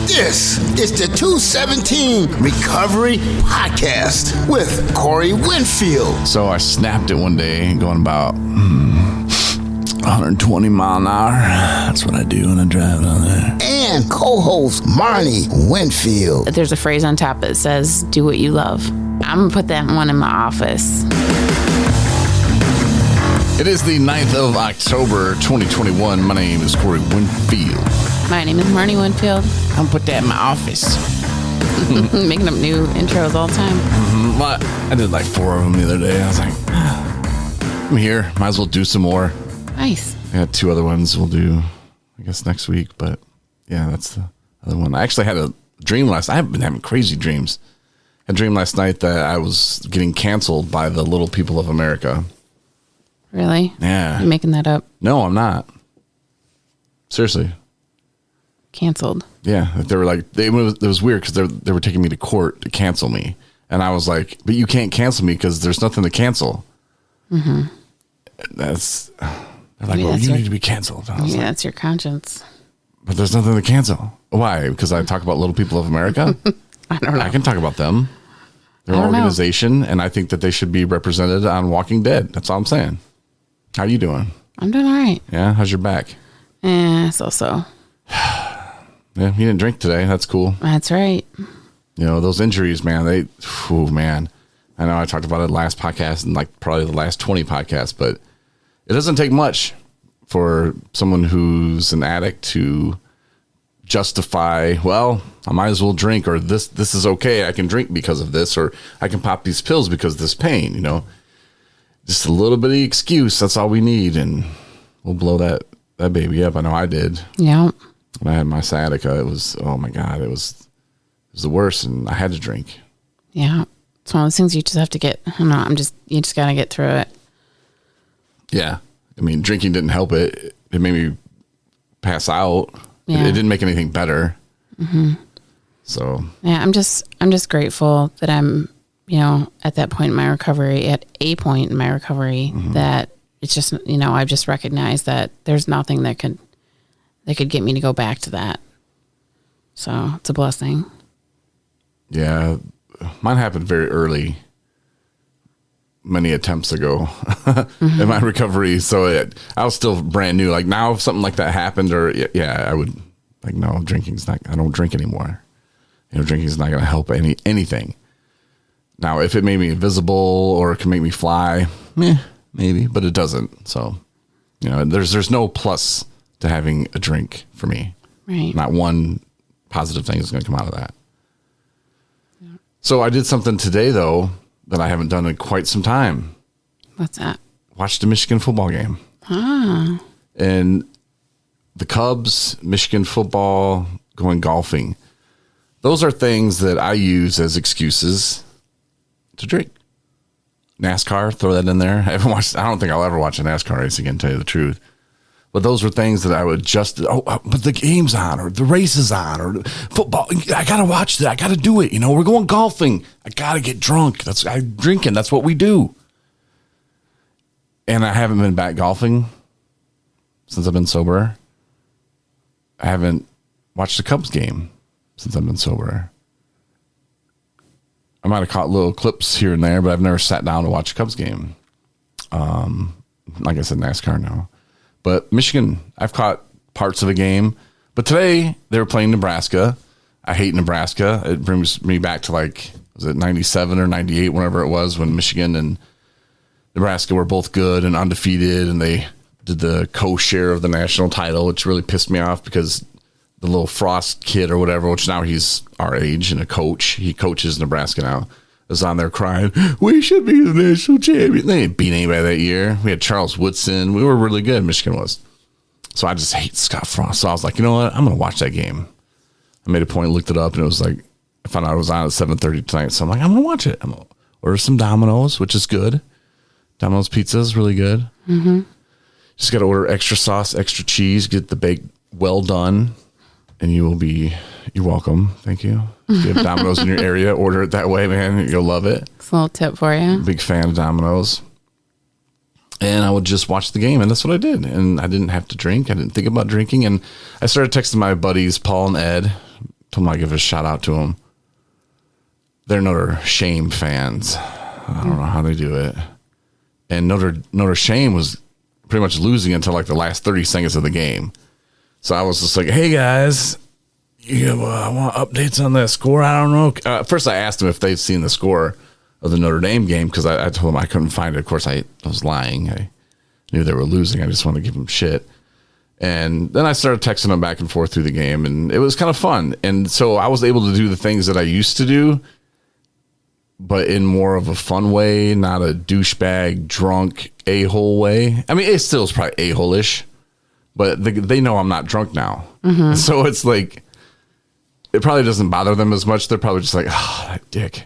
This is the 217 Recovery Podcast with Corey Winfield. So I snapped it one day going about 120 mile an hour. That's what I do when I drive down there. And co-host Marney Winfield. There's a phrase on top that says, do what you love. I'm going to put that one in my office. It is the 9th of October, 2021. My name is Corey Winfield. My name is Marney Winfield. I'm going to put that in my office. Making up new intros all the time. Well, I did like 4 of them the other day. I was like, I'm here. Might as well do some more. Nice. I got 2 other ones we'll do, I guess, next week. But yeah, that's the other one. I actually had a dream last night. I've been having crazy dreams. I had a dream last night that I was getting canceled by the little people of America. Really? Yeah. You making that up? No, I'm not. Seriously. Canceled. Yeah. They were like, it was weird because they were taking me to court to cancel me. And I was like, but you can't cancel me because there's nothing to cancel. Mm-hmm. They're like, well, you need to be canceled. Yeah, like, that's your conscience. But there's nothing to cancel. Why? Because I talk about little people of America? I don't know. I can talk about them. They're an organization, and I think that they should be represented on Walking Dead. That's all I'm saying. How you doing? I'm doing all right. Yeah? How's your back? So. Yeah, you didn't drink today. That's cool. That's right. You know, those injuries, man, man. I know I talked about it last podcast and like probably the last 20 podcasts, but it doesn't take much for someone who's an addict to justify, well, I might as well drink, or this is okay. I can drink because of this, or I can pop these pills because of this pain, you know. Just a little bit of excuse. That's all we need. And we'll blow that baby up. I know I did. Yeah. When I had my sciatica, it was, oh my God, it was the worst. And I had to drink. Yeah. It's one of those things you just have to get, you just got to get through it. Yeah. I mean, drinking didn't help it. It made me pass out. Yeah. It didn't make anything better. Mm-hmm. So. Yeah. I'm just grateful that I'm, at a point in my recovery, mm-hmm. that it's just, I've just recognized that there's nothing that could get me to go back to that. So it's a blessing. Yeah. Mine happened very early, many attempts ago mm-hmm. in my recovery. So I was still brand new. Like now, if something like that happened, or I would like, no, drinking's not, I don't drink anymore. Drinking's not going to help anything. Now, if it made me invisible or it can make me fly, maybe, but it doesn't. So, there's no plus to having a drink for me. Right. Not one positive thing is going to come out of that. Yeah. So I did something today, though, that I haven't done in quite some time. What's that? Watched a Michigan football game. Ah. And the Cubs, Michigan football, going golfing. Those are things that I use as excuses to drink. NASCAR, throw that in there. I don't think I'll ever watch a NASCAR race again, to tell you the truth. But those were things that I would but the game's on, or the race is on, or football. I got to watch that. I got to do it. We're going golfing. I got to get drunk. I'm drinking. That's what we do. And I haven't been back golfing since I've been sober. I haven't watched a Cubs game since I've been sober. I might have caught little clips here and there, but I've never sat down to watch a Cubs game. Like I said, NASCAR now. But Michigan, I've caught parts of a game. But today, they were playing Nebraska. I hate Nebraska. It brings me back to was it 97 or 98, whenever it was, when Michigan and Nebraska were both good and undefeated, and they did the co-share of the national title, which really pissed me off because the little Frost kid or whatever, which now he's our age and a coach. He coaches Nebraska now. Was on there crying, we should be the national champion. They didn't beat anybody that year. We had Charles Woodson. We were really good. Michigan was. So I just hate Scott Frost. So I was like, you know what? I'm going to watch that game. I made a point, looked it up, and it was like, I found out it was on at 7:30 tonight. So I'm like, I'm going to watch it. I'm going to order some Domino's, which is good. Domino's pizza is really good. Mm-hmm. Just got to order extra sauce, extra cheese, get the bake well done, and you're welcome. Thank you. If you have Domino's in your area, order it that way, man. You'll love it. It's a little tip for you. Big fan of Domino's. And I would just watch the game, and that's what I did. And I didn't have to drink. I didn't think about drinking. And I started texting my buddies, Paul and Ed, told them I'd give a shout out to them. They're Notre Dame fans. I don't know how they do it. And Notre Dame was pretty much losing until like the last 30 seconds of the game. So I was just like, hey guys, I want updates on that score. I don't know. First I asked them if they've seen the score of the Notre Dame game because I told them I couldn't find it. Of course, I was lying. I knew they were losing. I just wanted to give them shit. And then I started texting them back and forth through the game, and it was kind of fun. And so I was able to do the things that I used to do, but in more of a fun way, not a douchebag, drunk, a-hole way. I mean, it still is probably a-hole-ish, but they know I'm not drunk now. Mm-hmm. So it's like, it probably doesn't bother them as much. They're probably just like, oh, that dick.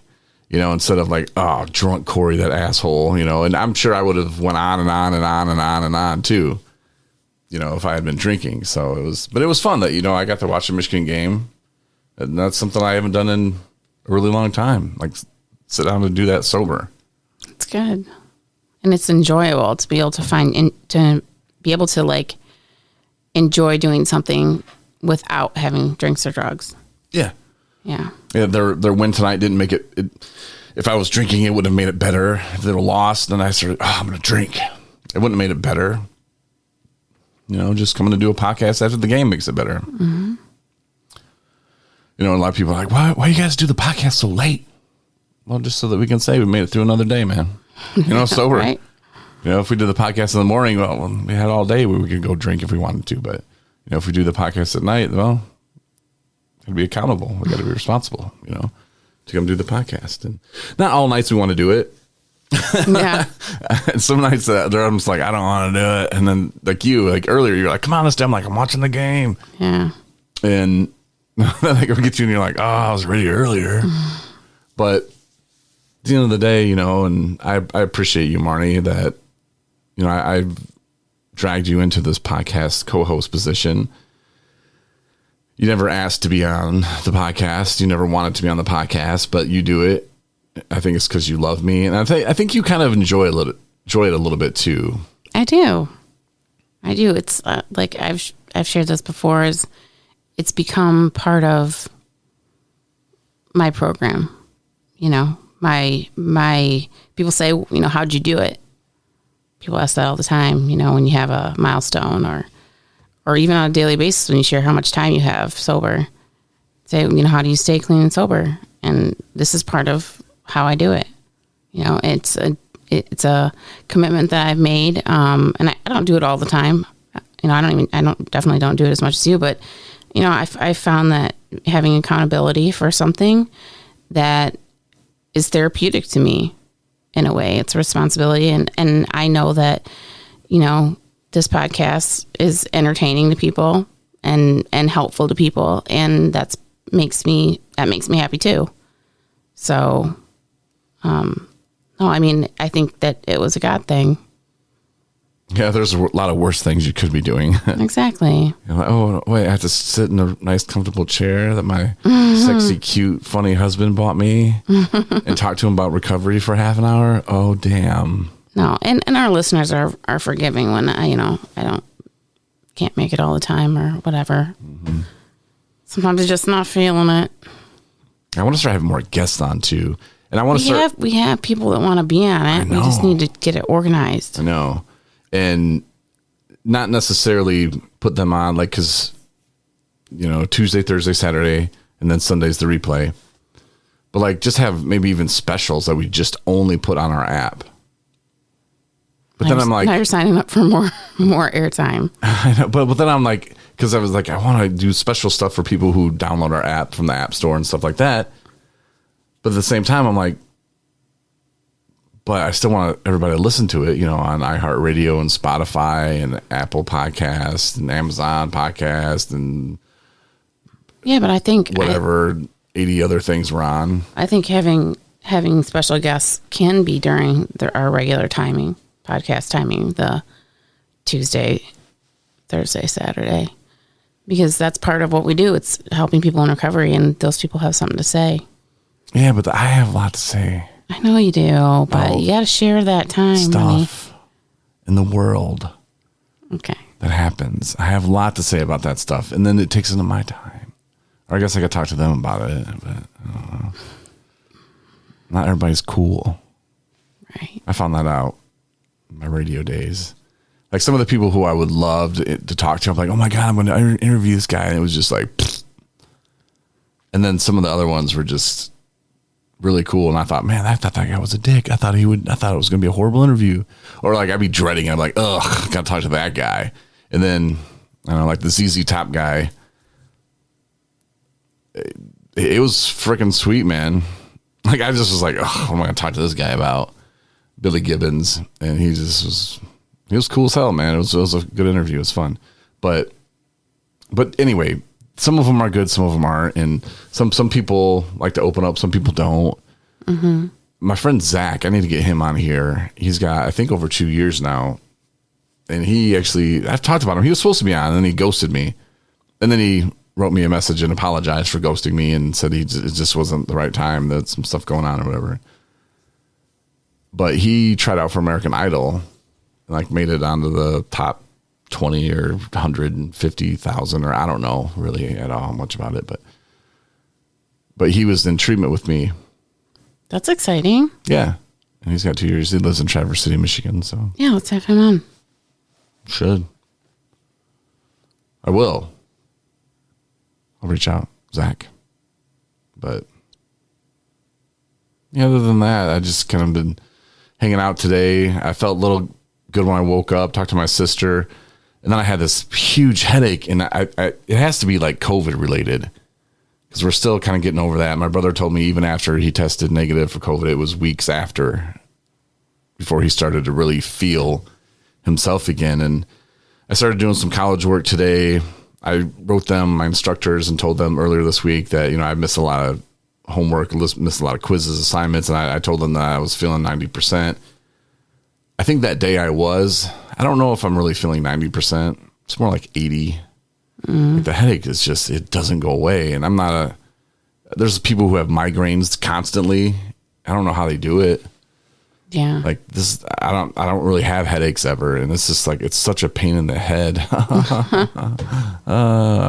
Instead of like, oh, drunk Corey, that asshole, and I'm sure I would have went on and on and on and on and on too, if I had been drinking. So but it was fun that, I got to watch a Michigan game. And that's something I haven't done in a really long time. Like sit down and do that sober. It's good. And it's enjoyable to be able to like enjoy doing something without having drinks or drugs. Yeah. Yeah. Yeah, their win tonight didn't make it. If I was drinking, it would have made it better. If they were lost, then I started, I'm going to drink. It wouldn't have made it better. Just coming to do a podcast after the game makes it better. Mm-hmm. A lot of people are like, why you guys do the podcast so late? Well, just so that we can say we made it through another day, man. Sober. Right? If we did the podcast in the morning, well, we had all day where we could go drink if we wanted to. But, if we do the podcast at night, well, got to be accountable. We got to be responsible, to come do the podcast. And not all nights we want to do it. Yeah. And some nights I'm just like, I don't want to do it. And then like earlier, you're like, come on, let's do it. I'm like, I'm watching the game. Yeah. And then I go get you and you're like, oh, I was ready earlier. But at the end of the day, and I appreciate you, Marney, that, I've dragged you into this podcast co-host position. You never asked to be on the podcast. You never wanted to be on the podcast, but you do it. I think it's because you love me, and I think you kind of enjoy it a little bit too. I do. It's like I've shared this before. It's become part of my program. My people say, how'd you do it? People ask that all the time. When you have a milestone or even on a daily basis when you share how much time you have sober, say, how do you stay clean and sober? And this is part of how I do it. It's a commitment that I've made. And I don't do it all the time. Definitely don't do it as much as you, but I found that having accountability for something that is therapeutic to me in a way, it's a responsibility. And I know that, this podcast is entertaining to people and helpful to people. And that makes me happy too. So, I think that it was a God thing. Yeah, there's a lot of worse things you could be doing. Exactly. Like, oh, wait, I have to sit in a nice, comfortable chair that my sexy, cute, funny husband bought me and talk to him about recovery for half an hour. Oh, damn. No, and our listeners are forgiving when can't make it all the time or whatever. Mm-hmm. Sometimes I'm just not feeling it. I want to start having more guests on too. And I want to we have people that want to be on it. We just need to get it organized. I know. And not necessarily put them on because Tuesday, Thursday, Saturday, and then Sunday's the replay. But just have maybe even specials that we just only put on our app. But then I'm like, now you're signing up for more airtime. I know, but then I'm like, because I was like, I want to do special stuff for people who download our app from the App Store and stuff like that. But at the same time, I'm like, but I still want everybody to listen to it, on iHeartRadio and Spotify and Apple Podcast and Amazon Podcast and but I think whatever 80 other things we're on. I think having special guests can be during our regular timing. Podcast timing, the Tuesday, Thursday, Saturday, because that's part of what we do. It's helping people in recovery, and those people have something to say. Yeah, but I have a lot to say. I know you do, but you got to share that time. Stuff in the world. Okay. That happens. I have a lot to say about that stuff, and then it takes into my time. Or I guess I could talk to them about it, but I don't know. Not everybody's cool. Right. I found that out in my radio days. Like some of the people who I would love to talk to, I'm like, oh my God, I'm going to interview this guy. And it was just like, pfft. And then some of the other ones were just really cool. And I thought, man, I thought that guy was a dick. I thought it was going to be a horrible interview. Or like I'd be dreading it. I'm like, ugh, got to talk to that guy. And then, I don't know, like the ZZ Top guy, it was freaking sweet, man. Like I just was like, oh, what am I going to talk to this guy about? Billy Gibbons. And he was cool as hell, man. It was a good interview. It was fun. But anyway, some of them are good, some of them aren't. And some people like to open up, some people don't. Mm-hmm. My friend Zach, I need to get him on here. He's got, I think, over 2 years now. And I've talked about him. He was supposed to be on, and then he ghosted me. And then he wrote me a message and apologized for ghosting me and said it just wasn't the right time. There's some stuff going on or whatever. But he tried out for American Idol and like made it onto the top 20 or 150,000, or I don't know really at all much about it. But he was in treatment with me. That's exciting. Yeah. And he's got 2 years. He lives in Traverse City, Michigan. So yeah, let's have him on. Should. I will. I'll reach out, Zach. But yeah, other than that, I just kind of been hanging out today. I felt a little good when I woke up, talked to my sister, and then I had this huge headache, and it has to be like COVID related because we're still kind of getting over that. My brother told me even after he tested negative for COVID, it was weeks after before he started to really feel himself again. And I started doing some college work today. I wrote them, my instructors, and told them earlier this week that, I missed a lot of homework, missed a lot of quizzes, assignments, and I told them that I was feeling 90%. I think that day I don't know if I'm really feeling 90%. It's more like 80. Like the headache is just, it doesn't go away. And there's people who have migraines constantly. I don't know how they do it. Yeah. Like this, I don't really have headaches ever. And it's just like, it's such a pain in the head.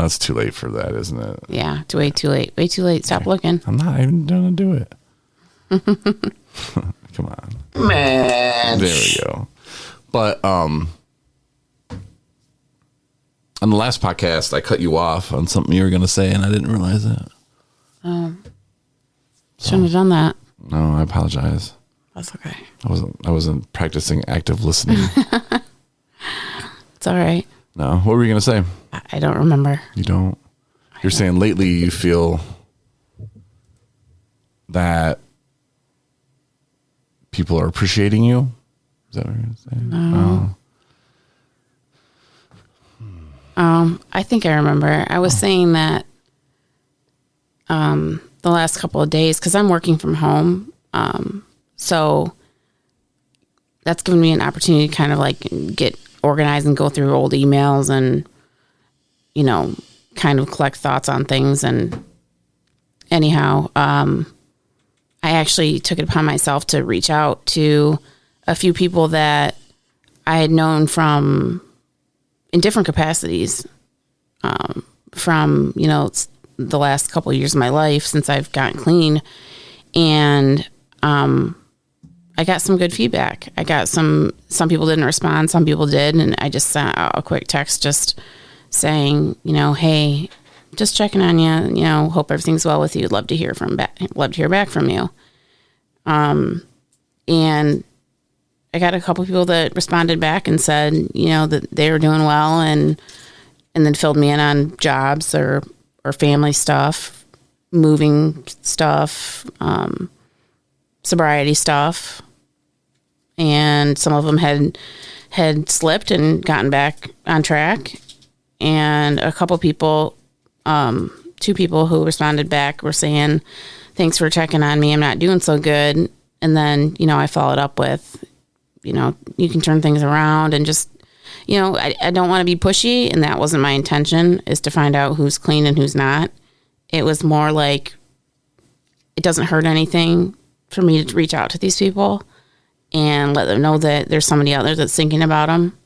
It's too late for that, isn't it? Yeah. Way too late. Way too late. Stop looking. I'm not even going to do it. Come on. Man. There we go. But, on the last podcast, I cut you off on something you were going to say, and I didn't realize that. Shouldn't have done that. No, I apologize. That's okay. I wasn't practicing active listening. It's all right. No, what were you going to say? I don't remember. You don't? You're saying lately you feel that people are appreciating you? Is that what you're saying? No. I think I remember. I was saying that the last couple of days, because I'm working from home, so that's given me an opportunity to kind of like get organized and go through old emails and, kind of collect thoughts on things. And anyhow, I actually took it upon myself to reach out to a few people that I had known from in different capacities, from, the last couple of years of my life since I've gotten clean. And, I got some good feedback. I got some people didn't respond. Some people did. And I just sent out a quick text just saying, hey, just checking on you, hope everything's well with you. Love to hear back from you. And I got a couple people that responded back and said, that they were doing well and then filled me in on jobs or family stuff, moving stuff, sobriety stuff. And some of them had slipped and gotten back on track. And a couple people, 2 people who responded back were saying, thanks for checking on me. I'm not doing so good. And then, I followed up with, you can turn things around and just, I don't want to be pushy. And that wasn't my intention, is to find out who's clean and who's not. It was more like, it doesn't hurt anything for me to reach out to these people and let them know that there's somebody out there that's thinking about them.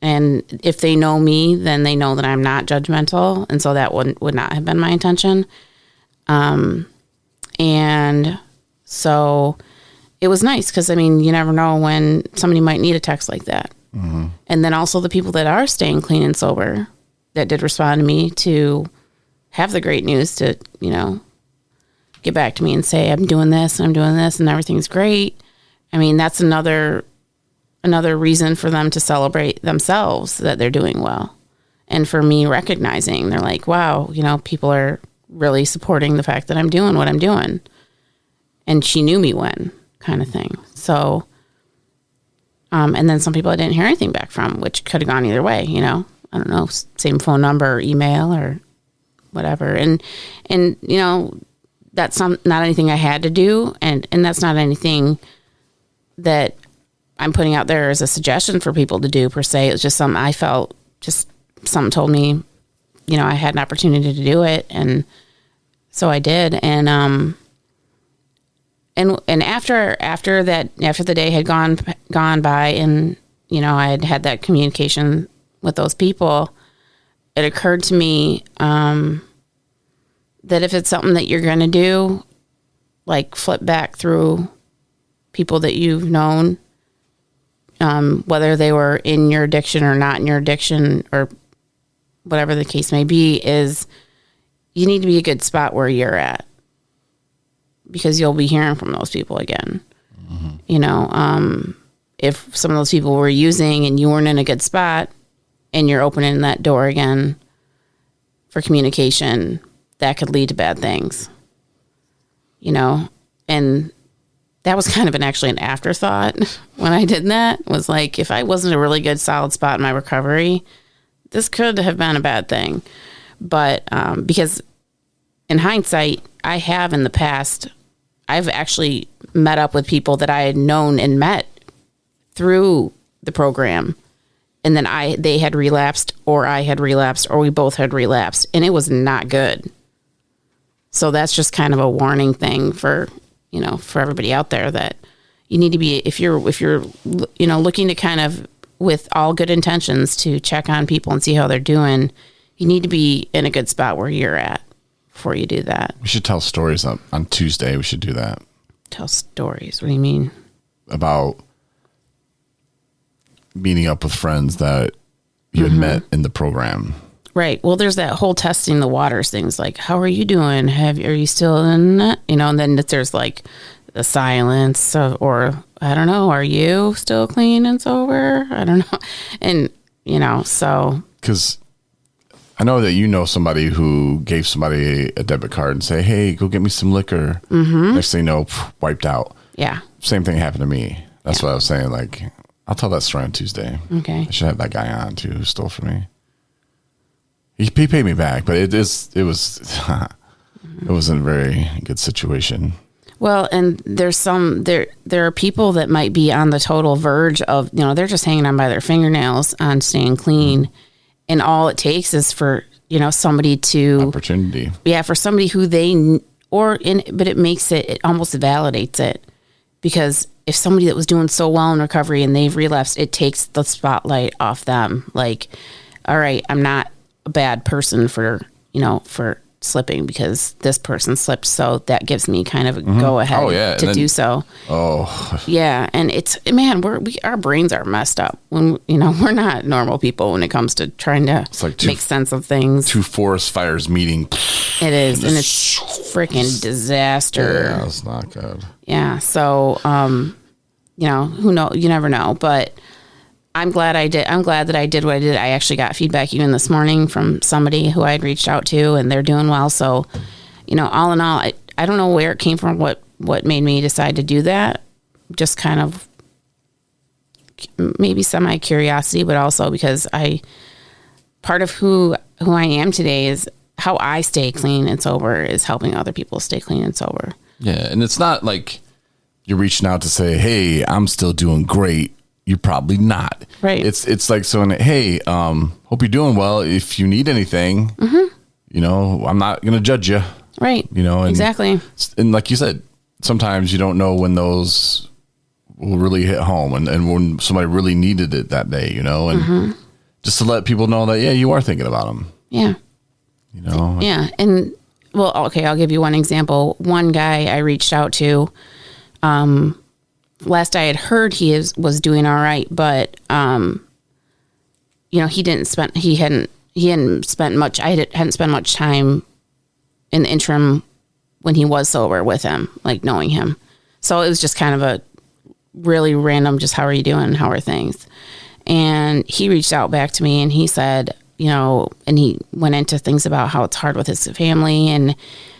And if they know me, then they know that I'm not judgmental. And so that would not have been my intention. And so it was nice because, I mean, you never know when somebody might need a text like that. Mm-hmm. And then also the people that are staying clean and sober that did respond to me to have the great news to, you know, get back to me and say, I'm doing this and I'm doing this and everything's great. I mean, that's another reason for them to celebrate themselves that they're doing well. And for me recognizing, they're like, wow, you know, people are really supporting the fact that I'm doing what I'm doing. And she knew me when, kind of thing. So, and then some people I didn't hear anything back from, which could have gone either way, you know. I don't know, same phone number or email or whatever. And you know, that's not anything I had to do, and that's not anything that I'm putting out there as a suggestion for people to do per se. It was just something I felt, just something told me, you know, I had an opportunity to do it, and so I did. And after the day had gone by, and you know, I had that communication with those people, it occurred to me that if it's something that you're going to do, like flip back through people that you've known, whether they were in your addiction or not in your addiction or whatever the case may be, is you need to be a good spot where you're at, because you'll be hearing from those people again. Mm-hmm. You know, if some of those people were using and you weren't in a good spot and you're opening that door again for communication, that could lead to bad things, you know. And that was kind of actually an afterthought when I did that, was like, if I wasn't a really good solid spot in my recovery, this could have been a bad thing. But because in hindsight, I have in the past, I've actually met up with people that I had known and met through the program, and then they had relapsed, or I had relapsed, or we both had relapsed, and it was not good. So that's just kind of a warning thing for, you know, for everybody out there, that you need to be, if you're, you know, looking to kind of, with all good intentions, to check on people and see how they're doing, you need to be in a good spot where you're at before you do that. We should tell stories on Tuesday. We should do that. Tell stories? What do you mean? About meeting up with friends that you had met in the program. Right. Well, there's that whole testing the waters things, like, how are you doing? Are you still in it? You know, and then there's like the silence or I don't know, are you still clean and sober? I don't know. And, you know, so. Because I know that you know somebody who gave somebody a debit card and say, hey, go get me some liquor. Mm-hmm. Next thing you know, wiped out. Yeah. Same thing happened to me. That's what I was saying. Like, I'll tell that story on Tuesday. Okay. I should have that guy on too, who stole from me. He paid me back, but it was it wasn't a very good situation. Well, and there are people that might be on the total verge of, you know, they're just hanging on by their fingernails on staying clean. Mm-hmm. And all it takes is for, you know, somebody to opportunity. Yeah. For somebody who but it makes it almost validates it, because if somebody that was doing so well in recovery and they've relapsed, it takes the spotlight off them. Like, all right, I'm not a bad person for slipping because this person slipped, so that gives me kind of a go ahead to do so. Oh yeah, and it's, man, our brains are messed up when, you know, we're not normal people when it comes to trying to make sense of things. Two forest fires meeting. It is, and it's freaking disaster. Yeah, it's not good. Yeah, so you know, who knows? You never know, but I'm glad that I did what I did. I actually got feedback even this morning from somebody who I had reached out to, and they're doing well. So, you know, all in all, I don't know where it came from, what made me decide to do that. Just kind of maybe semi curiosity, but also because part of who I am today is how I stay clean and sober is helping other people stay clean and sober. Yeah. And it's not like you're reaching out to say, hey, I'm still doing great. You're probably not. Right. It's like saying, hey, hope you're doing well. If you need anything, you know, I'm not going to judge you. Right. You know, and, exactly. And like you said, sometimes you don't know when those will really hit home and when somebody really needed it that day, you know, and just to let people know that, yeah, you are thinking about them. Yeah. You know? Yeah. And well, okay, I'll give you one example. One guy I reached out to, last I had heard was doing all right, but, you know, he hadn't spent much, I hadn't spent much time in the interim when he was sober with him, like knowing him. So it was just kind of a really random, just how are you doing? How are things? And he reached out back to me and he said, you know, and he went into things about how it's hard with his family and,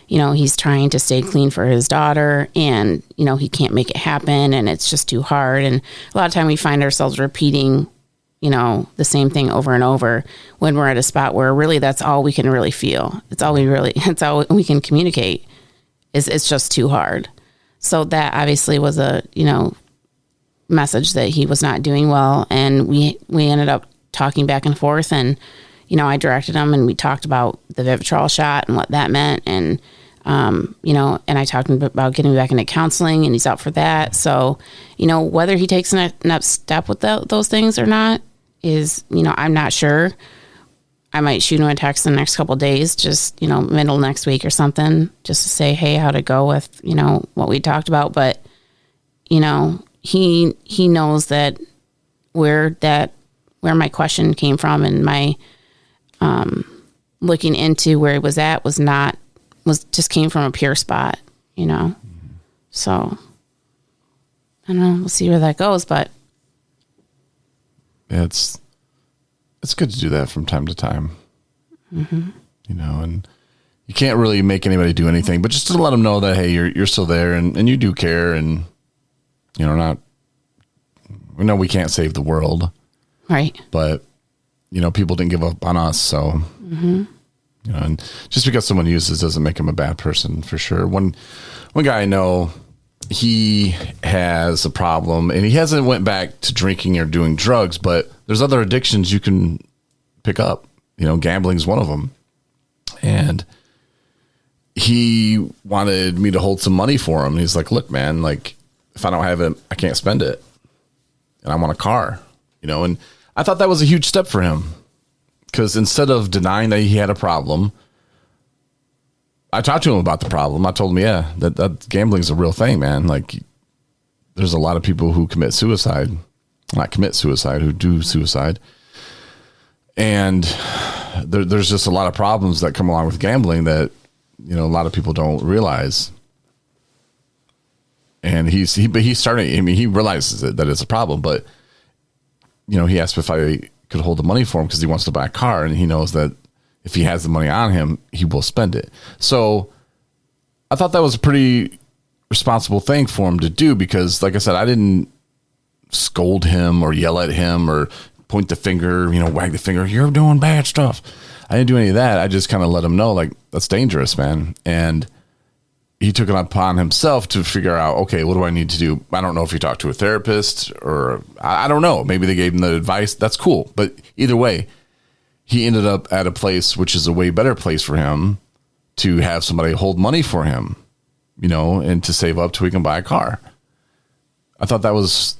you know, he's trying to stay clean for his daughter and, you know, he can't make it happen and it's just too hard. And a lot of time we find ourselves repeating, you know, the same thing over and over when we're at a spot where really that's all we can really feel. It's all we can communicate is it's just too hard. So that obviously was a, you know, message that he was not doing well. And we ended up talking back and forth and, you know, I directed him and we talked about the Vivitrol shot and what that meant. And, you know, and I talked to him about getting back into counseling and he's out for that. So, you know, whether he takes an next step with those things or not is, you know, I'm not sure. I might shoot him a text in the next couple of days, just, you know, middle next week or something, just to say, hey, how'd it go with, you know, what we talked about. But, you know, he knows that where my question came from and my, looking into where he was at just came from a pure spot, you know? So I don't know. We'll see where that goes, but yeah, it's good to do that from time to time, you know, and you can't really make anybody do anything, but just to let them know that, hey, you're still there and you do care. And, you know, we know we can't save the world, right? But, you know, people didn't give up on us. So, you know, and just because someone uses doesn't make them a bad person for sure. One guy I know, he has a problem and he hasn't went back to drinking or doing drugs, but there's other addictions you can pick up. You know, gambling is one of them. And he wanted me to hold some money for him. He's like, look, man, like if I don't have it, I can't spend it. And I want a car, you know, and I thought that was a huge step for him because instead of denying that he had a problem, I talked to him about the problem. I told him, yeah, that gambling is a real thing, man. Like there's a lot of people who commit suicide, who do suicide. And there's just a lot of problems that come along with gambling that, you know, a lot of people don't realize. And he realizes that it's a problem, but you know, he asked if I could hold the money for him because he wants to buy a car and he knows that if he has the money on him, he will spend it. So I thought that was a pretty responsible thing for him to do because, like I said, I didn't scold him or yell at him or point the finger, you know, wag the finger, you're doing bad stuff. I didn't do any of that. I just kind of let him know, like, that's dangerous, man. And he took it upon himself to figure out, okay, what do I need to do? I don't know if he talked to a therapist or I don't know. Maybe they gave him the advice. That's cool. But either way, he ended up at a place which is a way better place for him to have somebody hold money for him, you know, and to save up till he can buy a car. I thought that was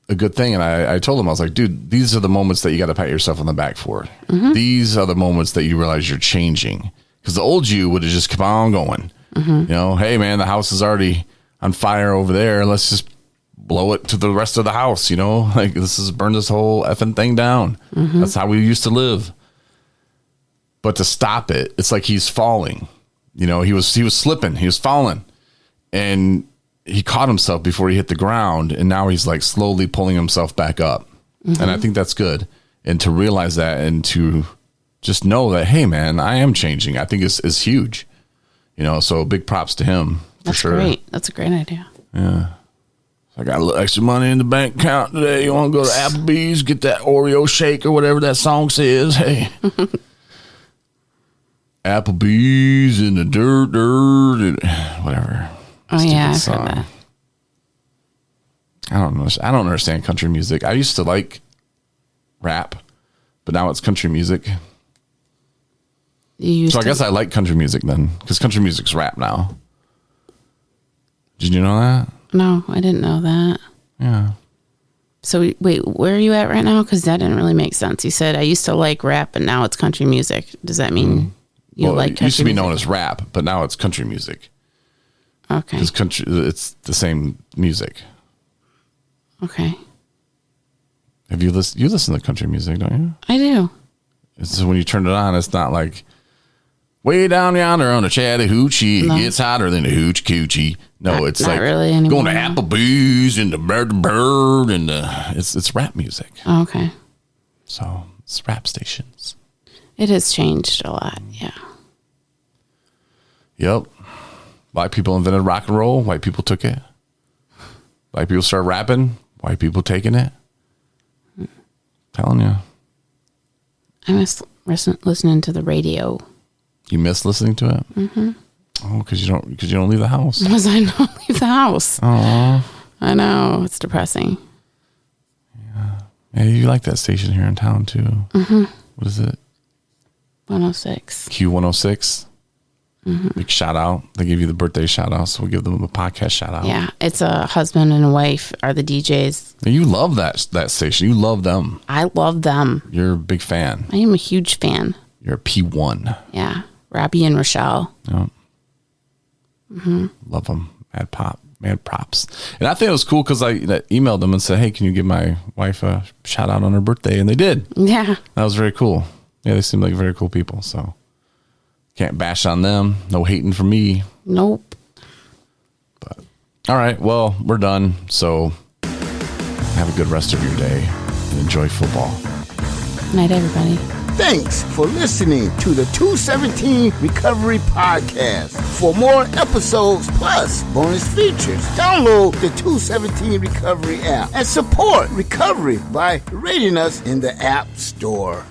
a good thing. And I told him, I was like, dude, these are the moments that you got to pat yourself on the back for. These are the moments that you realize you're changing. Because the old you would have just kept on going. You know, hey, man, the house is already on fire over there. Let's just blow it to the rest of the house, you know? Like, burn this whole effing thing down. That's how we used to live. But to stop it, it's like he's falling. You know, he was slipping. He was falling. And he caught himself before he hit the ground. And now he's, like, slowly pulling himself back up. And I think that's good. And to realize that and to just know that, hey, man, I am changing, I think is huge. You know, so big props to him for sure. That's great. That's a great idea. Yeah. I got a little extra money in the bank account today. You want to go to Applebee's, get that Oreo shake or whatever that song says? Hey. Applebee's in the dirt, whatever. Oh, yeah, I've heard that. I don't know. I don't understand country music. I used to like rap, but now it's country music. So I guess I like country music then, because country music's rap now. Did you know that? No, I didn't know that. Yeah. So wait, where are you at right now? Because that didn't really make sense. You said I used to like rap, but now it's country music. Does that mean you like country it used to be music? known as rap, but now it's country music. Okay. Because country, it's the same music. Okay. Have you listen to country music, don't you? I do. It's just when you turn it on, it's not like way down yonder on the Chattahoochee. No. It gets hotter than the hooch coochie. No, it's not like really anymore, going to no. Applebee's and the bird and it's rap music. Oh, okay. So it's rap stations. It has changed a lot. Yeah. Yep. White people invented rock and roll. White people took it. White people started rapping. White people taking it. Telling you. I miss listening to the radio. You miss listening to it? Mm-hmm. Oh, because you don't leave the house. Because I don't leave the house. Oh. I know. It's depressing. Yeah, you like that station here in town too. Mm-hmm. What is it? 106. Q106. Big shout out. They give you the birthday shout out, so we'll give them a podcast shout out. Yeah. It's a husband and a wife are the DJs. And you love that station. You love them. I love them. You're a big fan. I am a huge fan. You're a P1. Yeah. Robbie and Rochelle. Yep. Love them. Mad props. And I think it was cool because I emailed them and said, hey, can you give my wife a shout out on her birthday? And they did. Yeah. That was very cool. Yeah, they seem like very cool people. So can't bash on them. No hating from me. Nope. But all right. Well, we're done. So have a good rest of your day and enjoy football. Night, everybody. Thanks for listening to the 217 Recovery Podcast. For more episodes plus bonus features, download the 217 Recovery app and support recovery by rating us in the App Store.